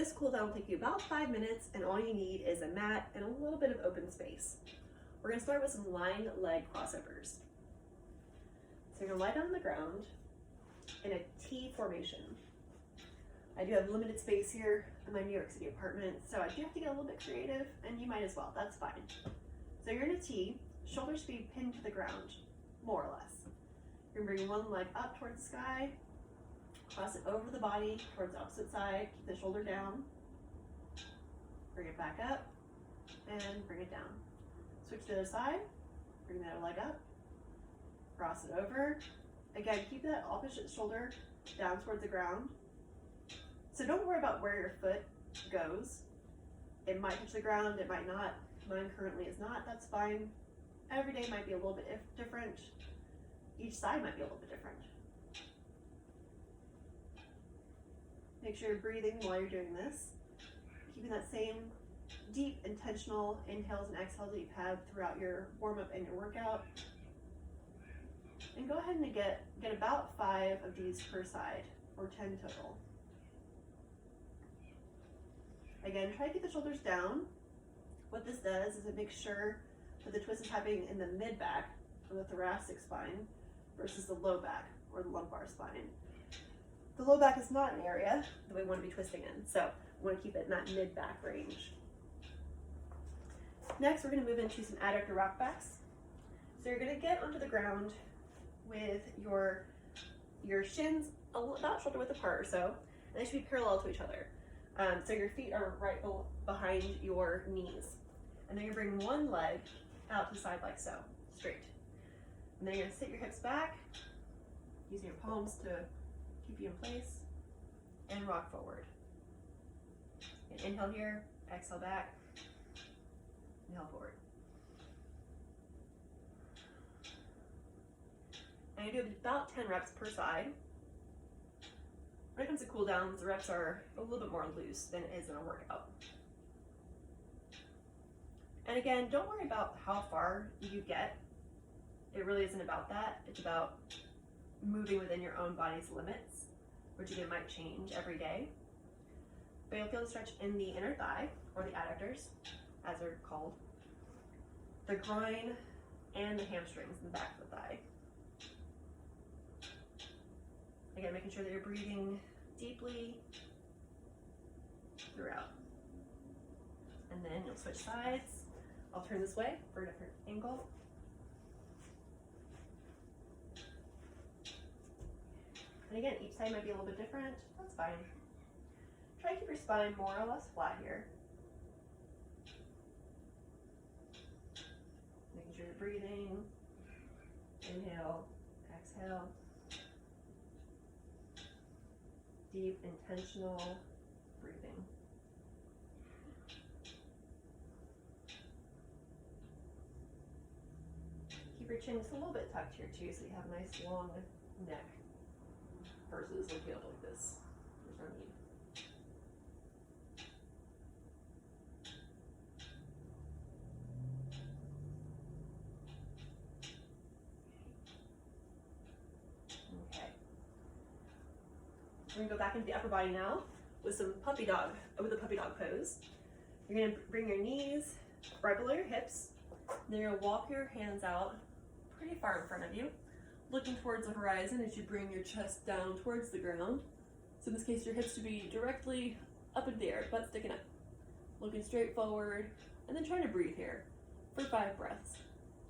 This cool down will take you about 5 minutes, and all you need is a mat and a little bit of open space. We're gonna start with some lying leg crossovers. So you're gonna lie down on the ground in a T formation. I do have limited space here in my New York City apartment, so I do have to get a little bit creative, and you might as well, that's fine. So you're in a T, shoulders should be pinned to the ground, more or less. You're gonna bring one leg up towards the sky, cross it over the body towards the opposite side, keep the shoulder down, bring it back up, and bring it down. Switch to the other side, bring the other leg up, cross it over. Again, keep that opposite shoulder down towards the ground. So don't worry about where your foot goes. It might touch the ground, it might not. Mine currently is not, that's fine. Every day might be a little bit different. Each side might be a little bit different. Make sure you're breathing while you're doing this. Keeping that same deep, intentional inhales and exhales that you've had throughout your warm-up and your workout. And go ahead and get about 5 of these per side, or 10 total. Again, try to keep the shoulders down. What this does is it makes sure that the twist is happening in the mid-back or the thoracic spine versus the low back or the lumbar spine. The low back is not an area that we want to be twisting in, so we want to keep it in that mid-back range. Next, we're going to move into some adductor rock backs. So you're going to get onto the ground with your shins about shoulder width apart or so, and they should be parallel to each other. So your feet are right behind your knees. And then you're bringing one leg out to the side like so, straight. And then you're gonna sit your hips back, using your palms to keep you in place, and rock forward. And inhale here, exhale back, inhale forward. And you do about 10 reps per side. When it comes to cool downs, the reps are a little bit more loose than it is in a workout. And again, don't worry about how far you get. It really isn't about that. It's about moving within your own body's limits, which again might change every day. But you'll feel the stretch in the inner thigh, or the adductors, as they're called, the groin, and the hamstrings in the back of the thigh. Again, making sure that you're breathing deeply throughout. And then you'll switch sides. I'll turn this way for a different angle. And again, each side might be a little bit different. That's fine. Try to keep your spine more or less flat here. Making sure you're breathing. Inhale, exhale. Deep, intentional breathing. Keep your chin just a little bit tucked here too, so you have a nice long neck versus looking up like this. There's no need. We're gonna go back into the upper body now with some puppy dog, with a puppy dog pose. You're gonna bring your knees right below your hips. Then you're gonna walk your hands out pretty far in front of you, looking towards the horizon as you bring your chest down towards the ground. So in this case, your hips should be directly up in the air, butt sticking up. Looking straight forward, and then trying to breathe here for 5 breaths.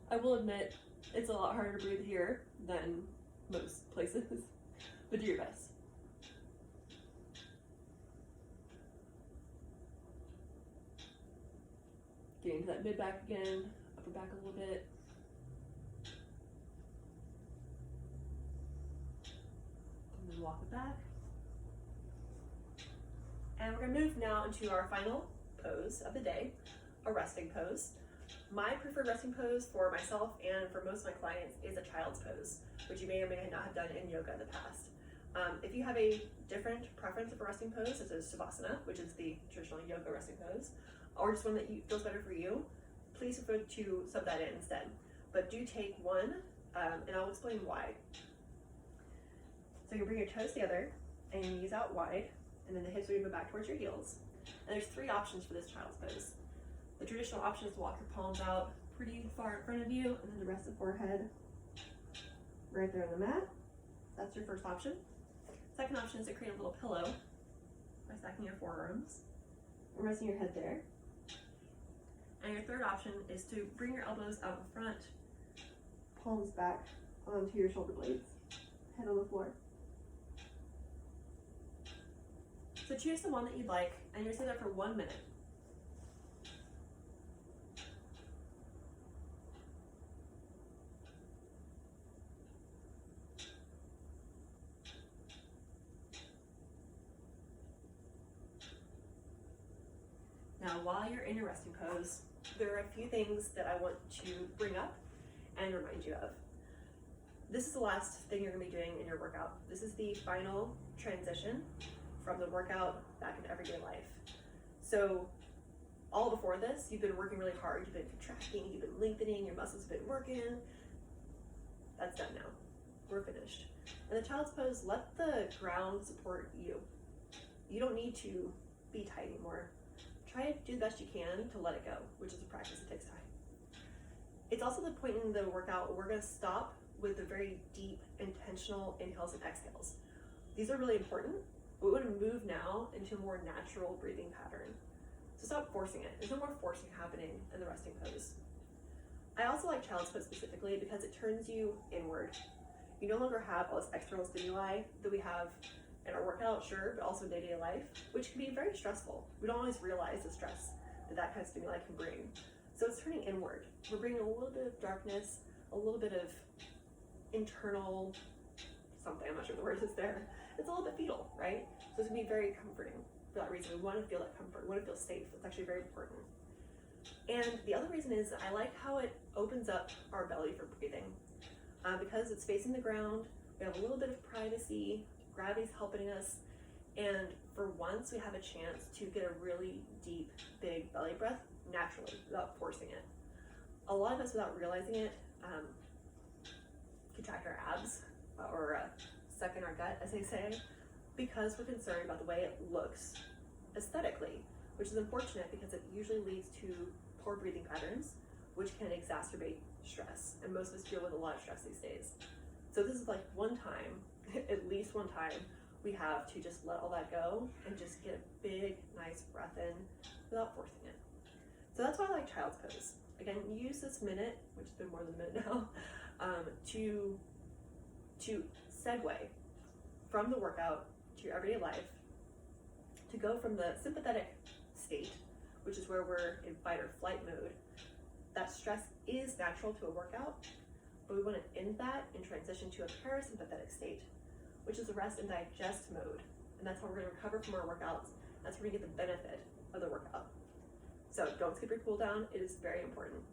I will admit, it's a lot harder to breathe here than most places, but do your best. Getting into that mid back again, upper back a little bit. And then walk it back. And we're gonna move now into our final pose of the day, a resting pose. My preferred resting pose for myself and for most of my clients is a child's pose, which you may or may not have done in yoga in the past. If you have a different preference of a resting pose, such as Savasana, which is the traditional yoga resting pose, or just one that feels better for you, please feel free to sub that in instead. But do take one, and I'll explain why. So you bring your toes together and your knees out wide, and then the hips are gonna go back towards your heels. And there's 3 options for this child's pose. The traditional option is to walk your palms out pretty far in front of you, and then the rest of the forehead right there on the mat. That's your first option. Second option is to create a little pillow by stacking your forearms and resting your head there. And your third option is to bring your elbows out in front, palms back onto your shoulder blades, head on the floor. So choose the one that you'd like, and you're gonna stay there for 1 minute. Now, while you're in your resting pose, there are a few things that I want to bring up and remind you of. This is the last thing you're gonna be doing in your workout. This is the final transition from the workout back into everyday life. So all before this, you've been working really hard, you've been contracting, you've been lengthening, your muscles have been working. That's done now. We're finished. In the child's pose, let the ground support you. You don't need to be tight anymore. Try to do the best you can to let it go, which is a practice that takes time. It's also the point in the workout where we're gonna stop with the very deep, intentional inhales and exhales. These are really important, but we wanna move now into a more natural breathing pattern. So stop forcing it. There's no more forcing happening in the resting pose. I also like child's pose specifically because it turns you inward. You no longer have all this external stimuli that we have in our workout, sure, but also day-to-day life, which can be very stressful. We don't always realize the stress that kind of stimuli can bring. So it's turning inward. We're bringing a little bit of darkness, a little bit of internal something, I'm not sure the word is there. It's a little bit fetal, right? So it's gonna be very comforting for that reason. We wanna feel that comfort, we wanna feel safe. It's actually very important. And the other reason is I like how it opens up our belly for breathing. Because it's facing the ground, we have a little bit of privacy, gravity's helping us, and for once we have a chance to get a really deep, big belly breath naturally without forcing it. A lot of us, without realizing it, contract our abs or suck in our gut, as they say, because we're concerned about the way it looks aesthetically, which is unfortunate because it usually leads to poor breathing patterns, which can exacerbate stress, and most of us deal with a lot of stress these days. So this is like one time, at least one time, we have to just let all that go and just get a big, nice breath in without forcing it. So that's why I like child's pose. Again, use this minute, which has been more than a minute now, to segue from the workout to your everyday life, to go from the sympathetic state, which is where we're in fight or flight mode. That stress is natural to a workout, but we want to end that and transition to a parasympathetic state, which is the rest and digest mode. And that's how we're going to recover from our workouts. That's where we get the benefit of the workout. So don't skip your cool down. It is very important.